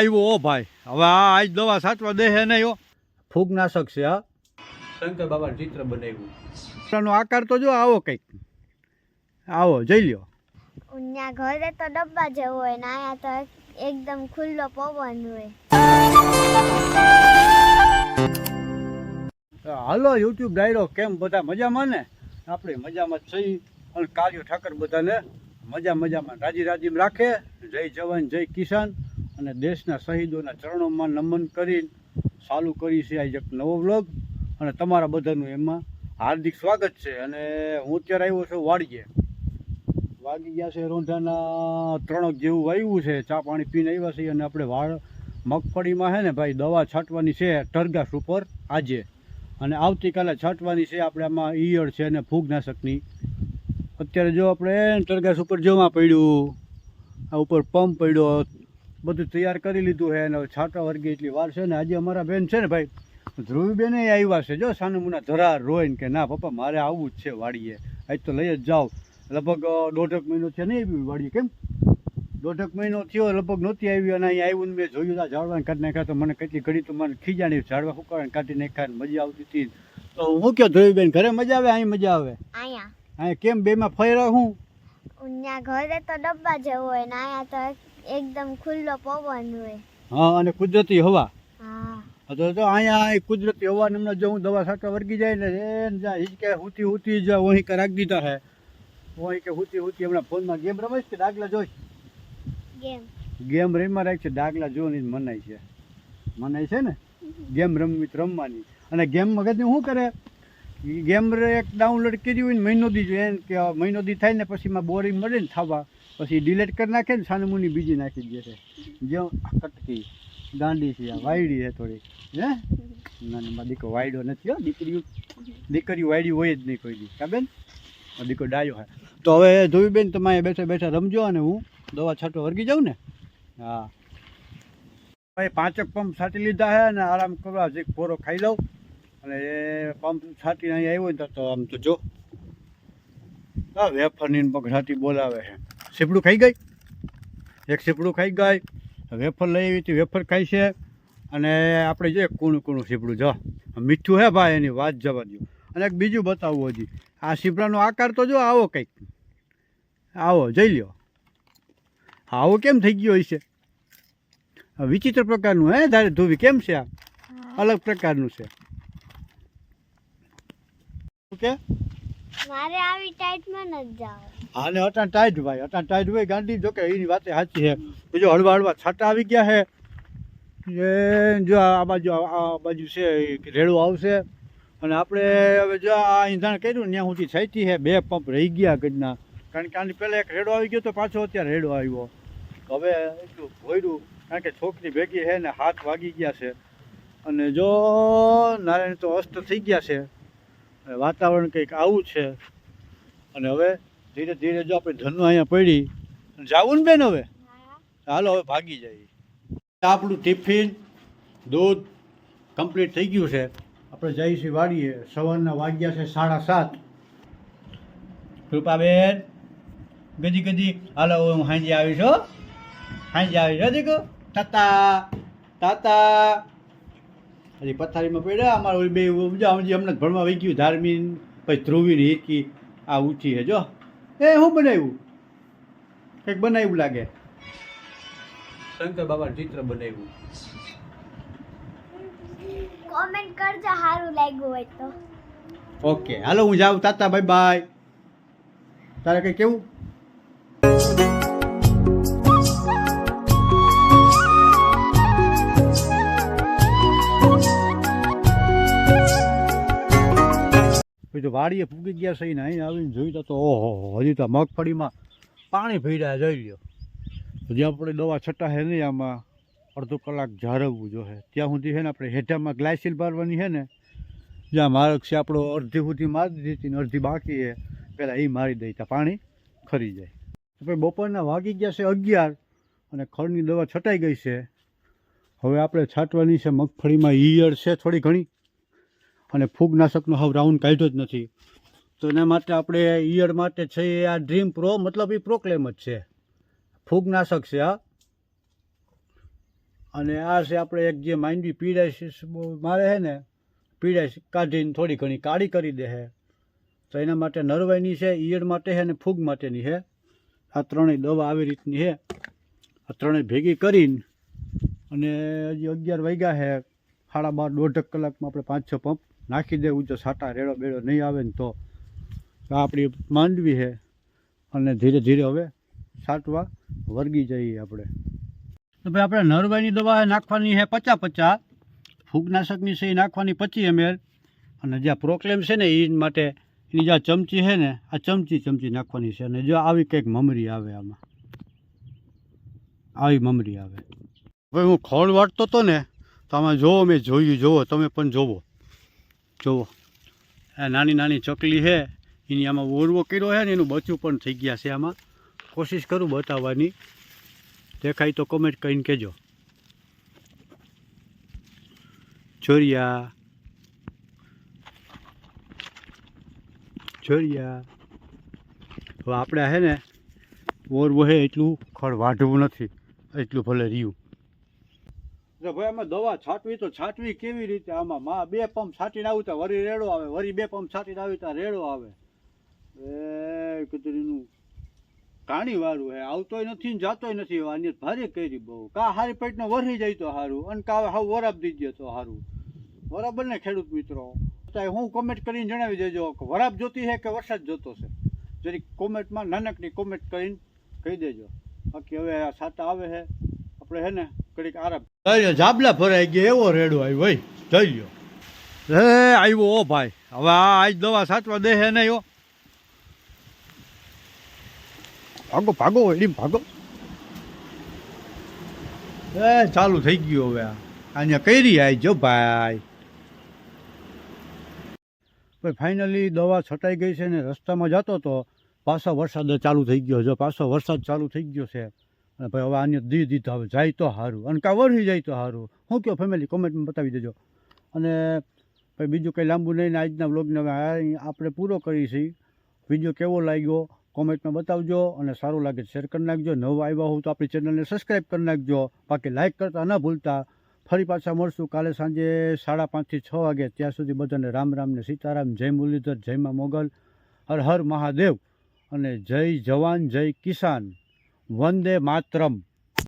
આવ્યો ઓ ભાઈ, હવે આ આજ દવા સાચવા દે હે નહીં હો. ફૂગનાશક છે હા. શંકર બાબાનું ચિત્ર બનાવ્યું. આકાર તો જો આવો કંઈક આવો જોઈ લ્યો. ઉન્યા ઘરે તો ડબ્બા જેવો હોય ને આયા તો એકદમ ખુલ્લો પવન હોય. હાલો યુટ્યુબ ડાયરો, કેમ બધા મજામાં ને? આપણે મજામાં જ છીએ અને કાર્યો ઠાકર બધાને મજામાં રાજી રાજીમાં રાખે. જય જવાન જય કિસાન. અને દેશના શહીદોના ચરણોમાં નમન કરીને ચાલુ કરી છે આજ એક નવો વ્લોગ અને તમારા બધાનું એમાં હાર્દિક સ્વાગત છે. અને હું અત્યારે આવ્યો છું વાડીએ. વાગી ગયા છે રોંઢાના 3 જેવું વાવ્યું છે. ચા પાણી પીને આવ્યા છીએ અને આપણે વાળ મગફળીમાં છે ને ભાઈ દવા છાંટવાની છે ટરગાસ ઉપર આજે, અને આવતીકાલે છાંટવાની છે આપણે આમાં ઈયળ છે અને ફૂગનાશકની. અત્યારે જો આપણે ટરગાસ ઉપર જોવા પડ્યું, આ ઉપર પંપ પડ્યો, બધું તૈયાર કરી લીધું છે અને છાંટવા વર્ગે એટલી વાર છે ને. આજે અમારા બેન છે ને ભાઈ ધ્રુવીબેન આવ્યા છે જો સાનુમુના ધરાર રોઈને કે ના પપ્પા મારે આવવું જ છે વાડીએ, આજ તો લઈ જ જાઓ. લગભગ 1.5 મહિનો છે નહીં આવી વાડીએ. કેમ 1.5 મહિનો થયો લગભગ નહોતી આવી અને અહીંયા આવ્યું ને મેં જોયું તા ઝાડવાને કાઢી નાખ્યા. તો મને કેટલી ઘડી તો મને ખીજાણી, ઝાડવા સુકાવાને કાઢી નાખ્યા, મજા આવતી હતી. તો હું કહો ધ્રુવીબેન ઘરે મજા આવે અહીં મજા આવે? અહીંયા કેમ બેમાં ફર્યા? હું ઉન્યા ઘરે તો ડબ્બા જેવો હોય ને આયા તો એકદમ ખુલ્લો પવન હોય. હા, અને કુદરતી હવા. હા તો અહીંયા કુદરતી હવા ને જો હું દવા છાંટવા વર્ગી જાય ને હિચકે હુતી જ વહીં કે રાખી દીધા હે. વહીં કે હુતી હમણાં ફોનમાં ગેમ રમાઈશ કે ડાગલા જોઈશ? ગેમ રમવા રાખ છે. ડાગલા જોવાની મનાય છે ને ગેમ રમવાની. અને ગેમ મગજની શું કરે, ગેમ એક ડાઉનલોડ કરી હોય ને મહિનો દી જોઈએ કે મહિનો દી થાય ને પછી માં બોરિંગ મળે ને થવા પછી ડિલીટ કરી નાખે ને સાનુમુની બીજી નાખી દે છે. જે કટકી ગાંડી છે, વાયડી છે થોડી હે. નાની દીકરો વાયડો નથી હો, દીકરી વાયડી હોય જ નહીં કોઈ દી. કા બેન? દીકરો ડાયો હોય. તો હવે ધોવીબેન તમે બેઠા રમજો અને હું દવા છાંટવા વર્ગી જાઉં ને. હા ભાઈ 5 પંપ છાંટી લીધા છે અને આરામ કરવા જે પોરો ખાઈ લઉં. અને એ પંપ છાંટીને અહીંયા આવ્યો ને તો આમ તો જો વેફરની પગડાટી બોલાવે છે. સીપડું ખાઈ ગઈ, એક સીપડું ખાઈ ગઈ. વેફર લઈ આવી હતી, વેફર ખાઈ છે. અને આપણે જે કૂણું સીપડું જો મીઠું હે ભાઈ, એની વાત જવા દો. અને એક બીજું બતાવવું હજી, આ સીપડાનો આકાર તો જો આવો કંઈક આવો જોઈ લ્યો. આવો કેમ થઈ ગયો હશે? વિચિત્ર પ્રકારનું હે ધારે ધોવી. કેમ છે આ? અલગ પ્રકારનું છે. કે મારે આવી ટાઈટમાં ન જાવ. હા ને અટાણ ટાઈટ ભાઈ, અટાણ ટાઈટ હોય ગાંડી. જો કે એની વાત સાચી છે. બીજો હળવા છાંટા આવી ગયા છે. એ જો આ બાજુ છે રેડું આવશે. અને આપણે હવે જો આ ઈંધણ કર્યું ને ત્યાં સુધી છાંટી છે. 2 પંપ રહી ગયા ગજના, કારણ કે આની પહેલાં એક રેડો આવી ગયો તો પાછો અત્યારે રેડો આવ્યો. હવે એટલું ભોયડું, કારણ કે છોકરી ભેગી છે ને 7 વાગી ગયા છે. અને જો નારાયણ તો અસ્ત થઈ ગયા છે. વાતાવરણ કંઈક આવું છે. અને હવે ધીરે ધીરે જો આપણે ધનુ અહીંયા પડી જાવું ને બેન. હવે હાલો હવે ભાગી જાય. આપણું ટિફિન દૂધ કમ્પ્લીટ થઈ ગયું છે. આપણે જઈએ છીએ વાડીએ. સવારના વાગ્યા છે 7:30. કૃપાબેન ગદી હાલો હું સાંજે આવીશ હો. સાંજે આવીશ હો દીકો. તાતા હજી પથારીમાં પડ્યા. અમારે ઓલી બે હમણાં ભણવા વહી ગયું ધાર્મીન, પછી ધ્રુવીને હિરકી આ ઊંચી છે જો. એ શું બનાવ્યું? કંઈક બનાવ્યું લાગે. શંકર બાબાનું ચિત્ર બનાવ્યું. કોમેન્ટ કરજો સારું લાગ્યું હોય તો. ઓકે હાલો હું જાઉં. તાતા બાય બાય. તારે કંઈ કેવું? તો વાડીએ ફૂગી ગયા છે ને અહીં આવીને જોયું તો ઓહો હજી તો મગફળીમાં પાણી ભર્યા જોઈ લ્યો. જ્યાં આપણે દવા છટા છે નહીં આમાં અડધો કલાક જાળવવું જોઈએ. ત્યાં સુધી છે ને આપણે હેઠામાં ગ્લાયસિલ મારવાની છે ને, જ્યાં માર્ગ છે આપણો અડધી સુધી મારી દીધી ને અડધી બાકી છે. પહેલાં એ મારી દઈ ત્યાં પાણી ખરી જાય. આપણે બપોરના વાગી ગયા છે 11 અને ખડની દવા છટાઈ ગઈ છે. હવે આપણે છાંટવાની છે મગફળીમાં ઈયળ છે થોડી ઘણી, અને ફૂગનાશકનો હવે રાઉન્ડ કાઢ્યો જ નથી. તો એના માટે આપણે ઈયળ માટે છે આ ડ્રીમ પ્રો, મતલબ એ પ્રોક્લેમ જ છે, ફૂગનાશક છે. અને આ છે આપણે એક જે માંડવી પીડાશ મારે છે ને પીડાશ કાઢીને થોડી ઘણી કાળી કરી દે છે. તો એના માટે નરવાઈની છે, ઈયળ માટે છે અને ફૂગ માટેની છે. આ ત્રણેય દવા આવી રીતની છે. આ ત્રણેય ભેગી કરીને અને હજી 11 વાગ્યા છે, 12:30 દોઢ કલાકમાં આપણે 5-6 પંપ નાખી દેવું. જો સાટા રેડો બેડો નહીં આવે ને તો આપણી માંડવી છે અને ધીરે ધીરે હવે છાંટવા વર્ગી જઈએ આપણે. તો ભાઈ આપણે નરવાઈની દવા નાખવાની છે 50-50, ફૂગનાશકની છે એ નાખવાની 25 ml, અને જે પ્રોક્લેમ છે ને એ માટે એની જે ચમચી છે ને આ ચમચી નાખવાની છે. અને જો આવી કંઈક મમરી આવે, આમાં આવી મમરી આવે. ભાઈ હું ખોળ વાટતો હતો ને તો આમાં જોવો, મેં જોયું, જોવો તમે પણ જોવો આ નાની નાની ચકલી છે એની આમાં ઓરવો કર્યો છે ને એનું બચ્ચું પણ થઈ ગયા છે. આમાં કોશિશ કરું બતાવવાની, દેખાય તો કોમેન્ટ કરીને કહેજો. ચોરિયા હવે આપણે છે ને ઓરવો છે એટલું ખડ વાઢવું નથી, એટલું ભલે રહ્યું. ભાઈ આમાં દવા છાંટવી તો છાંટવી કેવી રીતે? આમાં 2 પંપ છાંટીને આવું તો વરી રેડો આવે, વરી 2 પંપ છાંટીને આવી તો રેડો આવે. એ કુતરીનું કાણી વાળું હે, આવતોય નથી ને જાતોય નથી. આની ભારે કરી બહુ, કા હારી પેટનો વરી જાય તો સારું, અને કા હાવ વરાબ દીજે તો સારું. બરાબર ને ખેડૂત મિત્રો? હું કોમેન્ટ કરીને જણાવી દેજો કે વરાબ જોતી છે કે વરસાદ જોતો છે. જરી કોમેન્ટમાં નાનકડી કોમેન્ટ કરીને કહી દેજો. બાકી હવે આ સાટા આવે છે, આપણે છે ને કડીક આરામ. જાબલા ભરાઈ ગયા એવો રેડો આવ્યો ભાઈ, જઈ લ્યો. હે આવ્યો ઓ ભાઈ, હવે આજ દવા સાચવા દે છે નહીં. ભાગો એડી ભાગો. ચાલુ થઈ ગયું હવે. અહીંયા કઈ આવી જો ભાઈ. ફાઇનલી દવા છટાઈ ગઈ છે ને રસ્તામાં જતો તો પાછો વરસાદ ચાલુ થઈ ગયો. જો પાછો વરસાદ ચાલુ થઈ ગયો છે. અને ભાઈ હવે આને દીધા હવે જાય તો સારું, અને કાં વળી જાય તો સારું. શું કહો ફેમિલી? કોમેન્ટમાં બતાવી દેજો. અને ભાઈ બીજું કંઈ લાંબુ નહીં ને આજના વ્લોગને હવે આપણે પૂરો કરી છીએ. વિડીયો કેવો લાગ્યો કોમેન્ટમાં બતાવજો, અને સારું લાગે શેર કરી નાખજો. નવા આવ્યા હોવ તો આપણી ચેનલને સબસ્ક્રાઈબ કરી નાખજો. બાકી લાઇક કરતા ન ભૂલતા. ફરી પાછા મળશું કાલે સાંજે 5:30 થી 6 વાગે. ત્યાં સુધી બધાને રામ રામ ને સીતારામ. જય મુરલીધર, જય મા મોગલ, હર હર મહાદેવ, અને જય જવાન જય કિસાન, વંદે માતરમ.